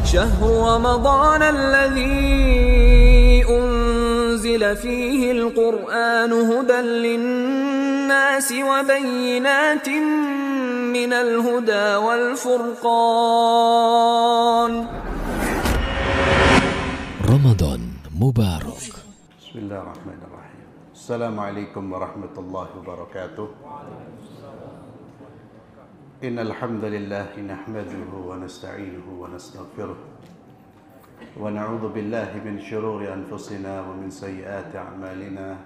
شهر رمضان الذي أنزل فيه القرآن هدى للناس وبينات من الهدى والفرقان. رمضان مبارك. بسم الله الرحمن الرحيم. السلام عليكم ورحمة الله وبركاته. إن الحمد لله نحمده ونستعينه ونستغفره ونعوذ بالله من شرور أنفسنا ومن سيئات أعمالنا.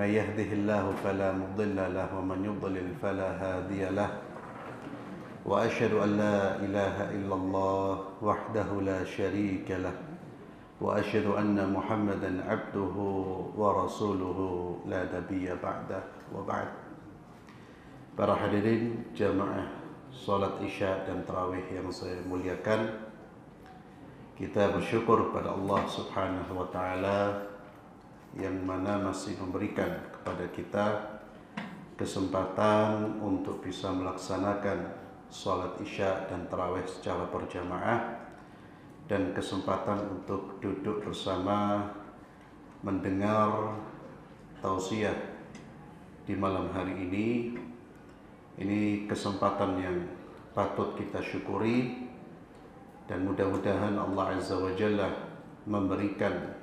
من يهده الله فلا مضل له ومن يضلل فلا هادي له. وأشهد أن لا إله إلا الله وحده لا شريك له وأشهد أن محمدا عبده ورسوله لا نبي بعده. وبعد. Para hadirin jamaah salat Isya dan Tarawih yang saya muliakan, kita bersyukur pada Allah Subhanahu wa taala yang mana masih memberikan kepada kita kesempatan untuk bisa melaksanakan salat Isya dan Tarawih secara berjamaah dan kesempatan untuk duduk bersama mendengar tausiah di malam hari ini. Ini kesempatan yang patut kita syukuri dan mudah-mudahan Allah Azza wa Jalla memberikan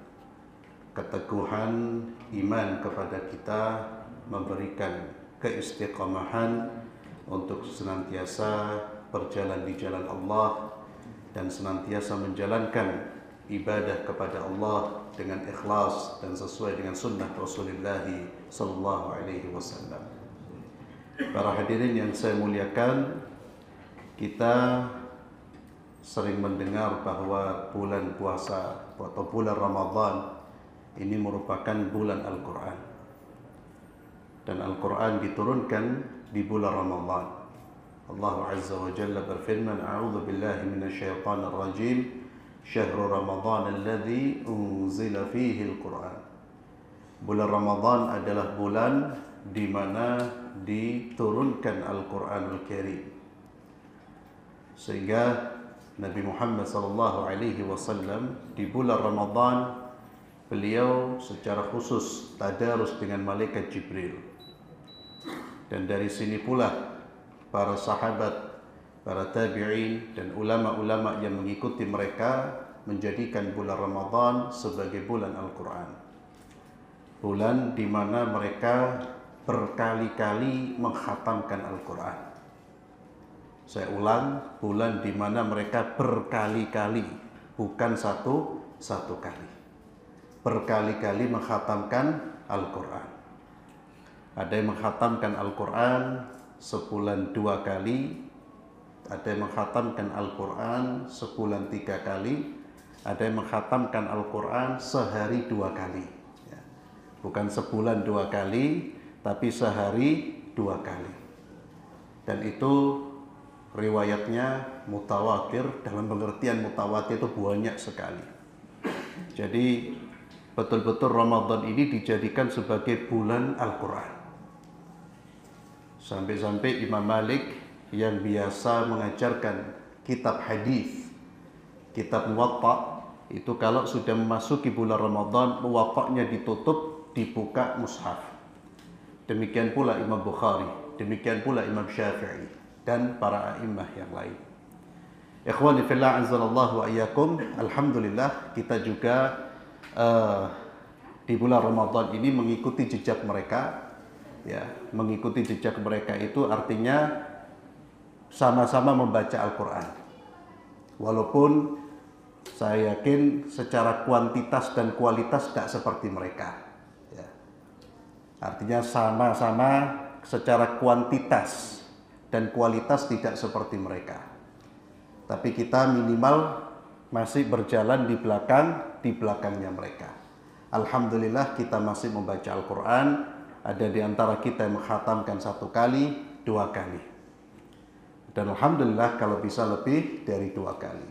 keteguhan iman kepada kita, memberikan keistiqamahan untuk senantiasa berjalan di jalan Allah dan senantiasa menjalankan ibadah kepada Allah dengan ikhlas dan sesuai dengan sunnah Rasulullah sallallahu alaihi wasallam. Para hadirin yang saya muliakan, kita sering mendengar bahwa bulan puasa atau bulan Ramadan ini merupakan bulan Al-Quran. Dan Al-Quran diturunkan di bulan Ramadan. Allah Azza wa Jalla berfirman, A'udzu billahi minasyaitonir rajim, Syahrul Ramadan alladzi unzila fihi Al-Quran. Bulan Ramadan adalah bulan di mana diturunkan Al-Quranul Karim, sehingga Nabi Muhammad SAW di bulan Ramadan beliau secara khusus tadarus dengan malaikat Jibril. Dan dari sini pula para sahabat, para tabi'in dan ulama-ulama yang mengikuti mereka menjadikan bulan Ramadan sebagai bulan Al-Quran, bulan di mana mereka berkali-kali mengkhatamkan Al-Quran. Saya ulang, bulan di mana mereka berkali-kali, bukan satu kali, berkali-kali mengkhatamkan Al-Quran. Ada yang mengkhatamkan Al-Quran sebulan 2 kali, ada yang mengkhatamkan Al-Quran sebulan 3 kali, ada yang mengkhatamkan Al-Quran sehari 2 kali. Bukan sebulan 2 kali, tapi sehari 2 kali. Dan itu riwayatnya mutawatir. Dalam pengertian mutawatir itu banyak sekali. Jadi betul-betul Ramadan ini dijadikan sebagai bulan Al-Quran. Sampai-sampai Imam Malik yang biasa mengajarkan kitab hadis, kitab Muwatta, itu kalau sudah memasuki bulan Ramadan, Muwatta'nya ditutup, dibuka mushaf. Demikian pula Imam Bukhari, demikian pula Imam Syafi'i dan para a'immah yang lain. Ikhwani fillah anzalallahu wa iyyakum, alhamdulillah kita juga di bulan Ramadan ini mengikuti jejak mereka. Ya, mengikuti jejak mereka itu artinya sama-sama membaca Al-Quran. Walaupun saya yakin secara kuantitas dan kualitas tidak seperti mereka. Artinya sama-sama secara kuantitas dan kualitas tidak seperti mereka. Tapi kita minimal masih berjalan di belakangnya mereka. Alhamdulillah kita masih membaca Al-Quran. Ada di antara kita yang mengkhatamkan 1 kali, 2 kali. Dan alhamdulillah kalau bisa lebih dari 2 kali.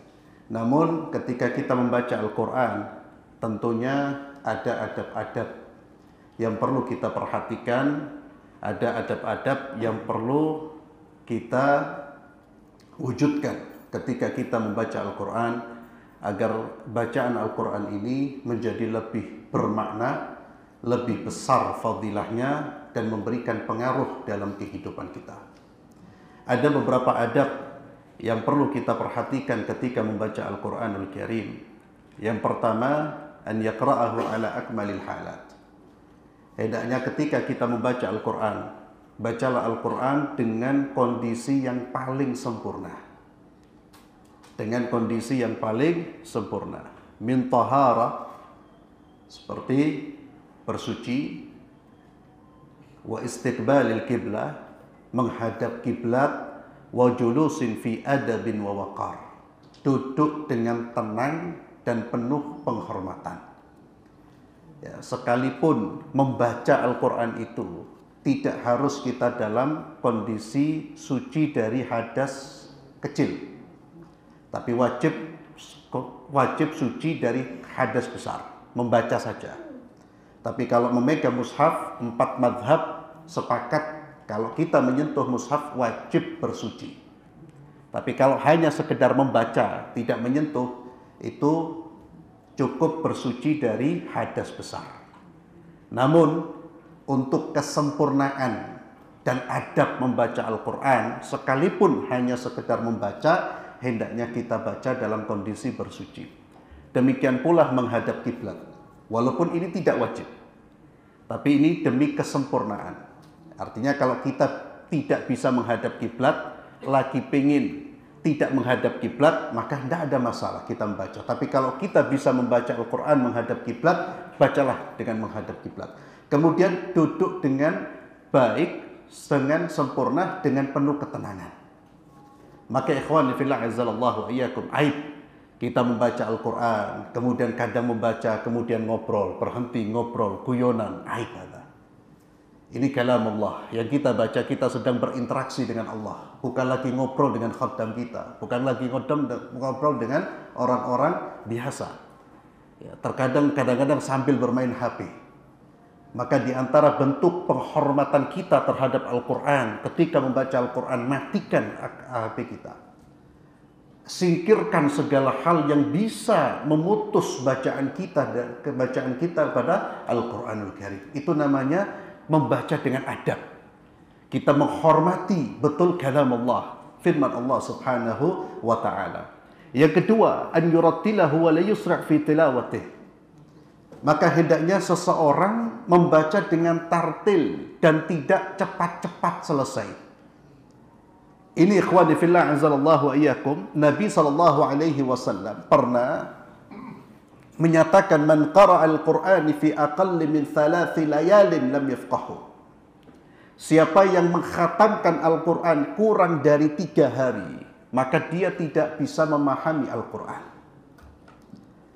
Namun ketika kita membaca Al-Quran, tentunya ada adab-adab yang perlu kita perhatikan, ada adab-adab yang perlu kita wujudkan ketika kita membaca Al-Quran, agar bacaan Al-Quran ini menjadi lebih bermakna, lebih besar fadilahnya, dan memberikan pengaruh dalam kehidupan kita. Ada beberapa adab yang perlu kita perhatikan ketika membaca Al-Quranul Karim. Yang pertama, an yaqra'ahu ala akmalil halat. Hendaknya ketika kita membaca Al-Quran, bacalah Al-Quran dengan kondisi yang paling sempurna. Dengan kondisi yang paling sempurna. Min tahara, seperti bersuci, wa istiqbalil qiblah, menghadap kiblat, wa julusin fi adabin wa waqar, duduk dengan tenang dan penuh penghormatan. Ya, sekalipun membaca Al-Quran itu tidak harus kita dalam kondisi suci dari hadas kecil, tapi wajib suci dari hadas besar, membaca saja. Tapi kalau memegang mushaf, 4 madhab sepakat kalau kita menyentuh mushaf wajib bersuci. Tapi kalau hanya sekedar membaca, tidak menyentuh, itu cukup bersuci dari hadas besar. Namun untuk kesempurnaan dan adab membaca Al-Quran, sekalipun hanya sekedar membaca, hendaknya kita baca dalam kondisi bersuci. Demikian pula menghadap kiblat, walaupun ini tidak wajib, tapi ini demi kesempurnaan. Artinya kalau kita tidak bisa menghadap kiblat, lagi pengen tidak menghadap kiblat, maka tidak ada masalah kita membaca. Tapi kalau kita bisa membaca Al-Quran menghadap kiblat, bacalah dengan menghadap kiblat. Kemudian duduk dengan baik, dengan sempurna, dengan penuh ketenangan. Maka ikhwan fillah azzallahu iyyakum, aib kita membaca Al-Quran, kemudian kadang membaca, kemudian ngobrol, berhenti ngobrol, guyonan, aib ada. Ini kalam Allah yang kita baca, kita sedang berinteraksi dengan Allah, bukan lagi ngobrol dengan khaddam kita, bukan lagi ngobrol dengan orang-orang biasa. Ya, kadang-kadang sambil bermain HP. Maka di antara bentuk penghormatan kita terhadap Al-Quran, ketika membaca Al-Quran, matikan HP kita. Singkirkan segala hal yang bisa memutus bacaan kita pada Al-Quranul Karim. Itu namanya membaca dengan adab. Kita menghormati betul kalam Allah, firman Allah Subhanahu wa ta'ala. Yang kedua, an yurattilahu wa la yusra' fi tilawatih. Maka hendaknya seseorang membaca dengan tartil dan tidak cepat-cepat selesai. Ini ikhwani fillah azzalallahu iyyakum, Nabi SAW pernah menyatakan, man qara'a al-Qur'an fi aqalli min 3 layalin lam yafqahu. Siapa yang mengkhatamkan Al-Quran kurang dari 3 hari, maka dia tidak bisa memahami Al-Quran.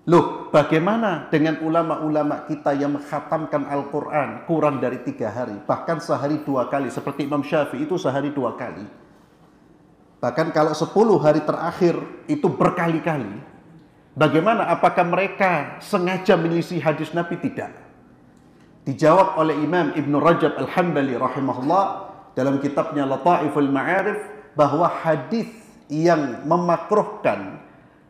Loh, bagaimana dengan ulama-ulama kita yang mengkhatamkan Al-Quran kurang dari 3 hari, bahkan sehari 2 kali, seperti Imam Syafi'i itu sehari 2 kali. Bahkan kalau 10 hari terakhir itu berkali-kali. Bagaimana? Apakah mereka sengaja menyelisih hadis Nabi? Tidak. Dijawab oleh Imam Ibn Rajab Al-Hambali rahimahullah dalam kitabnya Lataiful Ma'arif, bahwa hadis yang memakruhkan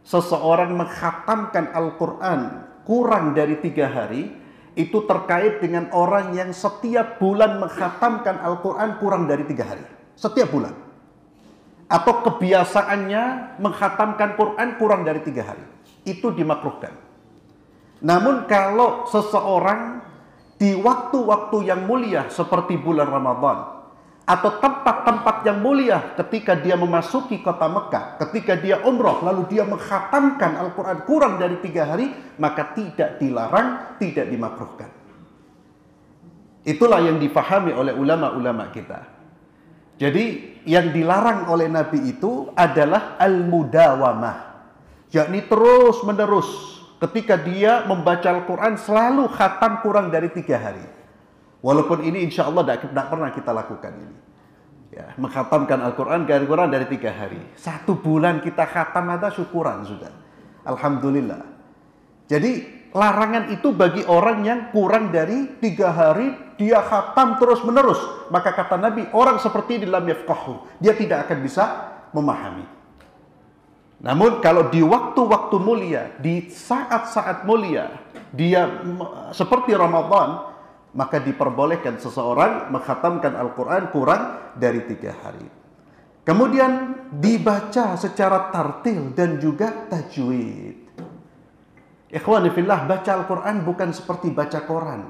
seseorang mengkhatamkan Al-Quran kurang dari 3 hari, itu terkait dengan orang yang setiap bulan mengkhatamkan Al-Quran kurang dari 3 hari. Setiap bulan. Atau kebiasaannya mengkhatamkan Quran kurang dari 3 hari. Itu dimakruhkan. Namun kalau seseorang di waktu-waktu yang mulia seperti bulan Ramadan, atau tempat-tempat yang mulia ketika dia memasuki kota Mekah, ketika dia umrah lalu dia mengkhatamkan Al-Quran kurang dari 3 hari, maka tidak dilarang, tidak dimakruhkan. Itulah yang difahami oleh ulama-ulama kita. Jadi yang dilarang oleh Nabi itu adalah al-mudawamah, yakni terus menerus ketika dia membaca Al-Quran selalu khatam kurang dari 3 hari. Walaupun ini insya Allah tidak pernah kita lakukan ini. Ya, mengkhatamkan Al-Quran kurang dari 3 hari. 1 bulan kita khatam ada syukuran sudah. Alhamdulillah. Jadi larangan itu bagi orang yang kurang dari 3 hari dia khatam terus menerus. Maka kata Nabi, orang seperti ini lam yafqahu, dia tidak akan bisa memahami. Namun kalau di waktu-waktu mulia, di saat-saat mulia, dia seperti Ramadan, maka diperbolehkan seseorang mengkhatamkan Al-Quran kurang dari 3 hari. Kemudian dibaca secara tartil dan juga tajwid. Ikhwani fillah, baca Al-Quran bukan seperti baca koran.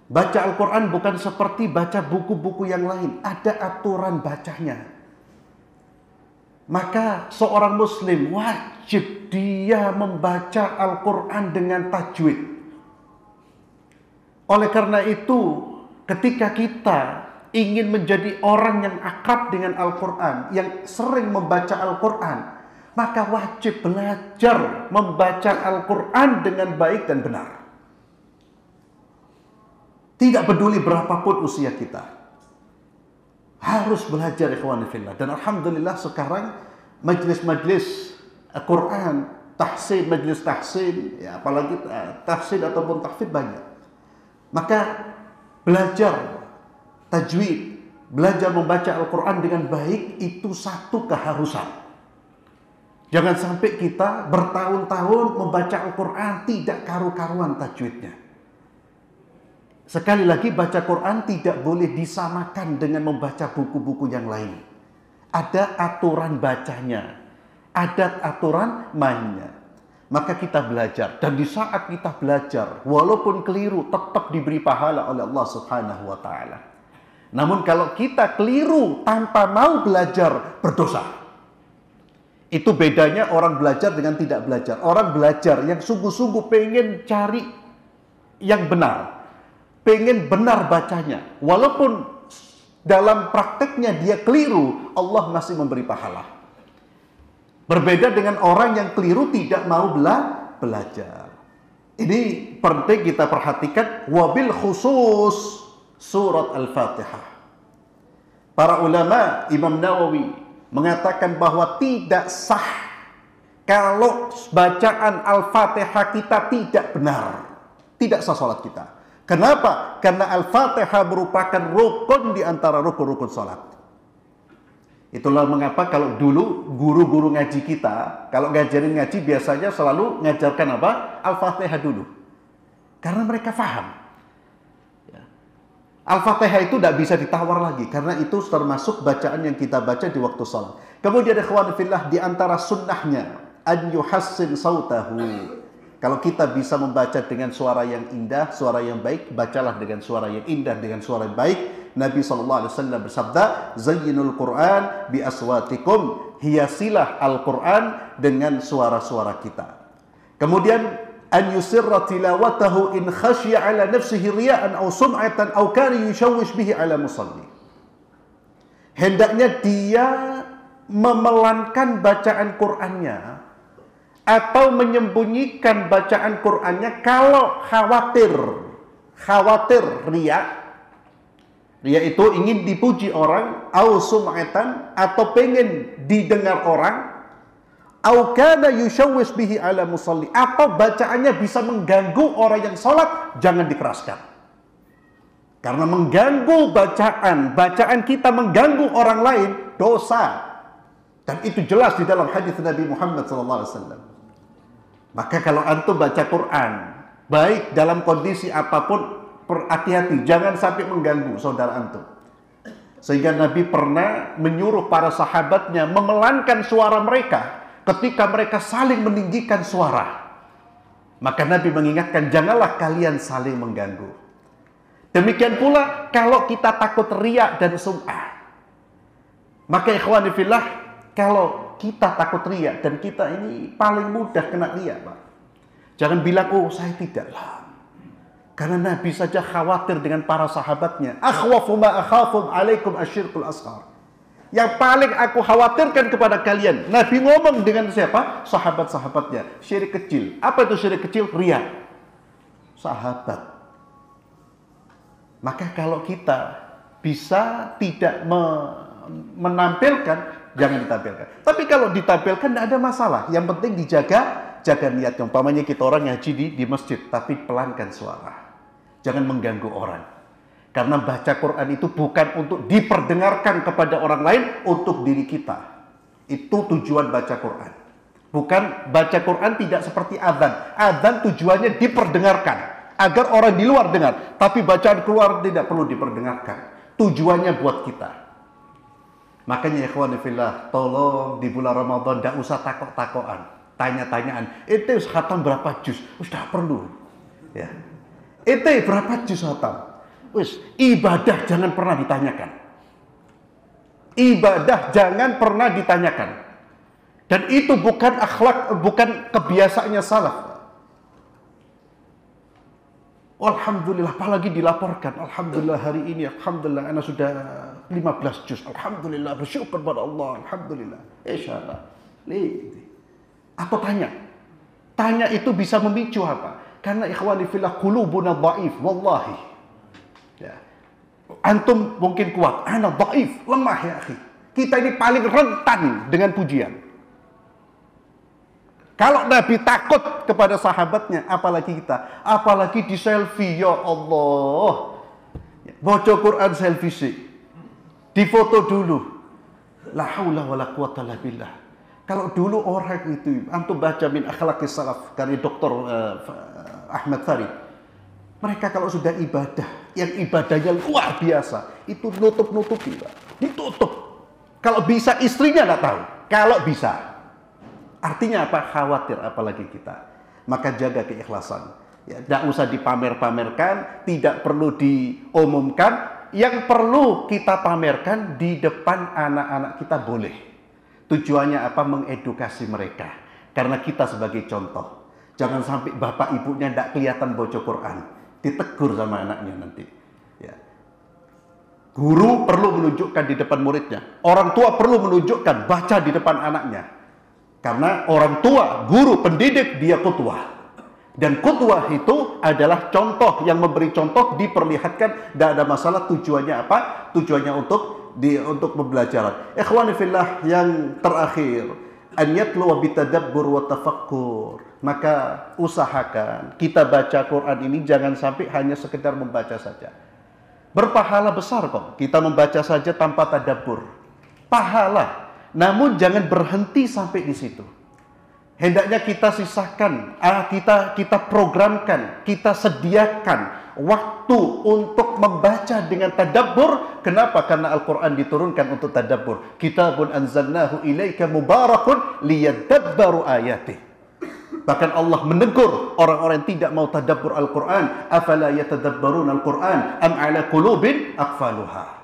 Baca Al-Quran bukan seperti baca buku-buku yang lain. Ada aturan bacanya. Maka seorang muslim wajib dia membaca Al-Quran dengan tajwid. Oleh karena itu, ketika kita ingin menjadi orang yang akrab dengan Al-Quran, yang sering membaca Al-Quran, maka wajib belajar membaca Al-Quran dengan baik dan benar. Tidak peduli berapapun usia kita. Harus belajar, ikhwani fillah. Dan alhamdulillah sekarang majlis-majlis Al-Quran, tahsin, majlis tahsin, ya, apalagi tahsin ataupun tahfidz banyak. Maka belajar tajwid, belajar membaca Al-Quran dengan baik itu satu keharusan. Jangan sampai kita bertahun-tahun membaca Al-Quran tidak karu-karuan tajwidnya. Sekali lagi, baca Quran tidak boleh disamakan dengan membaca buku-buku yang lain. Ada aturan bacanya, ada aturan mainnya. Maka kita belajar, dan di saat kita belajar, walaupun keliru, tetap diberi pahala oleh Allah Subhanahu wa Ta'ala. Namun kalau kita keliru tanpa mau belajar, berdosa. Itu bedanya orang belajar dengan tidak belajar. Orang belajar yang sungguh-sungguh pengen cari yang benar, pengen benar bacanya, walaupun dalam prakteknya dia keliru, Allah masih memberi pahala. Berbeda dengan orang yang keliru tidak mau belajar. Ini penting kita perhatikan, wabil khusus surat Al-Fatihah. Para ulama, Imam Nawawi mengatakan bahwa tidak sah kalau bacaan Al-Fatihah kita tidak benar. Tidak sah salat kita. Kenapa? Karena Al-Fatihah merupakan rukun di antara rukun-rukun salat. Itulah mengapa kalau dulu guru-guru ngaji kita, kalau ngajarin ngaji biasanya selalu ngajarkan apa? Al-Fatihah dulu. Karena mereka faham. Al-Fatihah itu tidak bisa ditawar lagi, karena itu termasuk bacaan yang kita baca di waktu salat. Kemudian ikhwan fillah, di antara sunnahnya, an yuhassin sautahu. Kalau kita bisa membaca dengan suara yang indah, suara yang baik, bacalah dengan suara yang indah, dengan suara yang baik. Nabi SAW bersabda, Zayyinul Quran bi aswatikum, hiasilah Al-Quran dengan suara-suara kita. Kemudian, an yusirra tilawatahu in khasya ala nafsihi riya'an aw sum'atan aw kana yushawwish bihi ala musalli. Hendaknya dia memelankan bacaan Qur'annya atau menyembunyikan bacaan Qur'annya kalau khawatir riya. Riya itu ingin dipuji orang, au sum'atan, atau pengen didengar orang, au kana yushawwish bihi ala musalli, atau bacaannya bisa mengganggu orang yang sholat, jangan dikeraskan. Karena mengganggu bacaan kita mengganggu orang lain, dosa. Dan itu jelas di dalam hadis Nabi Muhammad SAW. Maka kalau antum baca Quran, baik dalam kondisi apapun, hati-hati, jangan sampai mengganggu saudara antum. Sehingga Nabi pernah menyuruh para sahabatnya memelankan suara mereka ketika mereka saling meninggikan suara. Maka Nabi mengingatkan, janganlah kalian saling mengganggu. Demikian pula kalau kita takut riya dan sum'ah. Maka ikhwani fillah, kalau kita takut riya, dan kita ini paling mudah kena riya, Pak. Jangan bilang, oh saya tidak lah. Karena Nabi saja khawatir dengan para sahabatnya. Akhwafu ma akhafu alaikum asyirkul asghar. Yang paling aku khawatirkan kepada kalian. Nabi ngomong dengan siapa? Sahabat-sahabatnya. Syirik kecil. Apa itu syirik kecil? Riya. Sahabat. Maka kalau kita bisa tidak menampilkan, jangan ditampilkan. Tapi kalau ditampilkan tidak ada masalah. Yang penting jaga niatnya. Umpamanya kita orang ngaji di masjid, tapi pelankan suara. Jangan mengganggu orang. Karena baca Quran itu bukan untuk diperdengarkan kepada orang lain, untuk diri kita. Itu tujuan baca Quran. Bukan baca Quran tidak seperti adzan. Adzan tujuannya diperdengarkan agar orang di luar dengar. Tapi bacaan keluar tidak perlu diperdengarkan. Tujuannya buat kita. Makanya ikhwan fillah, tolong di bulan Ramadan tidak usah takok-takokan, tanya-tanyaan. Itu khatam berapa juz? Sudah perlu. Ya. Itu berapa juz khatam? Wis, ibadah jangan pernah ditanyakan. Ibadah jangan pernah ditanyakan. Dan itu bukan akhlak, bukan kebiasaannya salaf. Alhamdulillah, apalagi dilaporkan. Alhamdulillah hari ini, alhamdulillah anak sudah 15 juz. Alhamdulillah, bersyukur pada Allah. Alhamdulillah. Insyaallah. Atau tanya. Tanya itu bisa memicu apa? Karena ikhwani fillah qulubuna dhaif, wallahi. Ya. Antum mungkin kuat, ana dhaif, lemah ya akhi. Kita ini paling rentan dengan pujian. Kalau Nabi takut kepada sahabatnya, apalagi kita, apalagi di selfie, ya Allah. Baca Quran selfie sih. Difoto dulu. La haula wala quwata illa billah. Kalau dulu orang itu, antum baca min akhlaqis salaf dari Dr. Ahmad Farid. Mereka kalau sudah ibadah, yang ibadahnya luar biasa, itu nutup-nutupi, Pak. Ditutup. Kalau bisa istrinya nggak tahu. Kalau bisa. Artinya apa? Khawatir apalagi kita. Maka jaga keikhlasan. Ya, tidak usah dipamer-pamerkan, tidak perlu diumumkan. Yang perlu kita pamerkan di depan anak-anak kita boleh. Tujuannya apa? Mengedukasi mereka. Karena kita sebagai contoh. Jangan sampai bapak ibunya tidak kelihatan baca Quran. Ditegur sama anaknya nanti. Ya. Guru perlu menunjukkan di depan muridnya. Orang tua perlu menunjukkan, baca di depan anaknya. Karena orang tua, guru, pendidik, dia qudwah. Dan qudwah itu adalah contoh, yang memberi contoh, diperlihatkan, tidak ada masalah. Tujuannya apa? Tujuannya untuk pembelajaran. Ikhwani fillah, yang terakhir, an yatlu bitadabbur wa tafakkur. Maka usahakan kita baca Quran ini jangan sampai hanya sekedar membaca saja. Berpahala besar kok kita membaca saja tanpa tadabbur. Pahala. Namun jangan berhenti sampai di situ. Hendaknya kita sisakan, kita programkan, kita sediakan waktu untuk membaca dengan tadabbur. Kenapa? Karena Al-Quran diturunkan untuk tadabbur. Kitabun anzalnahu ilaika mubarakun liyadabbaru ayatih. Bahkan Allah menegur orang-orang yang tidak mau tadabbur Al-Quran. Afala yatadabbarun Al-Quran am ala qulubin aqfaluha.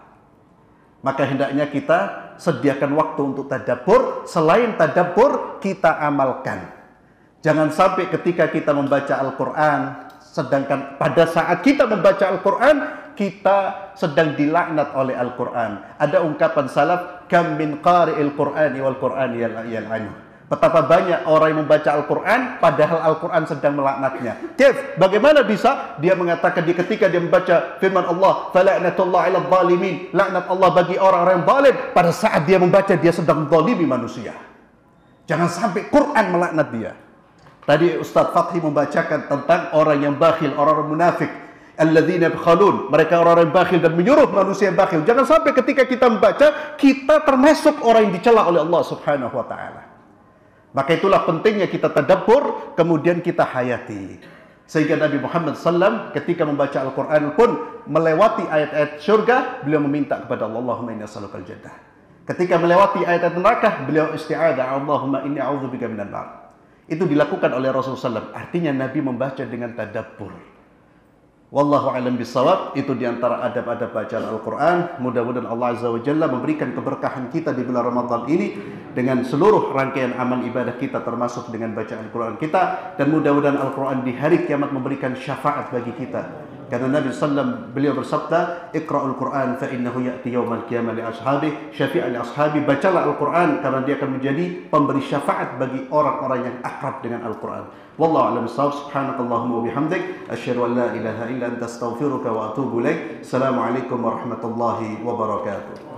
Maka hendaknya kita sediakan waktu untuk tadabbur. Selain tadabbur, kita amalkan. Jangan sampai ketika kita membaca Al-Quran, sedangkan pada saat kita membaca Al-Quran, kita sedang dilaknat oleh Al-Quran. Ada ungkapan salaf, kam min qari'il Qur'ani wal Qur'ani yal'anu. Betapa banyak orang yang membaca Al-Quran, padahal Al-Quran sedang melaknatnya. Kif? Bagaimana bisa? Dia mengatakan ketika dia membaca firman Allah, fala'natullah 'alal zalimin, laknat Allah bagi orang-orang yang zalim. Pada saat dia membaca, dia sedang zalimi manusia. Jangan sampai Quran melaknat dia. Tadi Ustaz Fathi membacakan tentang orang yang bakhil, orang-orang munafik. Alladzina yabkhalun, mereka orang-orang yang bakhil dan menyuruh manusia yang bakhil. Jangan sampai ketika kita membaca, kita termasuk orang yang dicela oleh Allah Subhanahu wa taala. Maka itulah pentingnya kita tadabbur, kemudian kita hayati. Sehingga Nabi Muhammad SAW ketika membaca Al-Quran pun melewati ayat-ayat syurga, beliau meminta kepada Allah, Allahumma inni as'alukal jannah. Ketika melewati ayat-ayat neraka, beliau isti'adah, Allahumma inni a'udzubika minan nar. Itu dilakukan oleh Rasulullah SAW. Artinya Nabi membaca dengan tadabbur. Wallahu a'lam bissawab. Itu diantara adab-adab bacaan Al-Quran. Mudah-mudahan Allah Azza wa Jalla memberikan keberkahan kita di bulan Ramadan ini dengan seluruh rangkaian amal ibadah kita, termasuk dengan bacaan Al-Quran kita. Dan mudah-mudahan Al-Quran di hari kiamat memberikan syafaat bagi kita. Karena Nabi SAW beliau bersabda, Iqra'ul Quran fa innahu ya'ti yawmal qiyamah li ashabi syafi'an li ashabi. Bacalah Al-Quran karena dia akan menjadi pemberi syafaat bagi orang-orang yang akrab dengan Al-Quran. Wallahu a'lam bissawab. Subhanakallahumma wa bihamdik asyhadu an la ilaha illa anta astaghfiruka wa atubu ilaik. Assalamualaikum warahmatullahi wabarakatuh.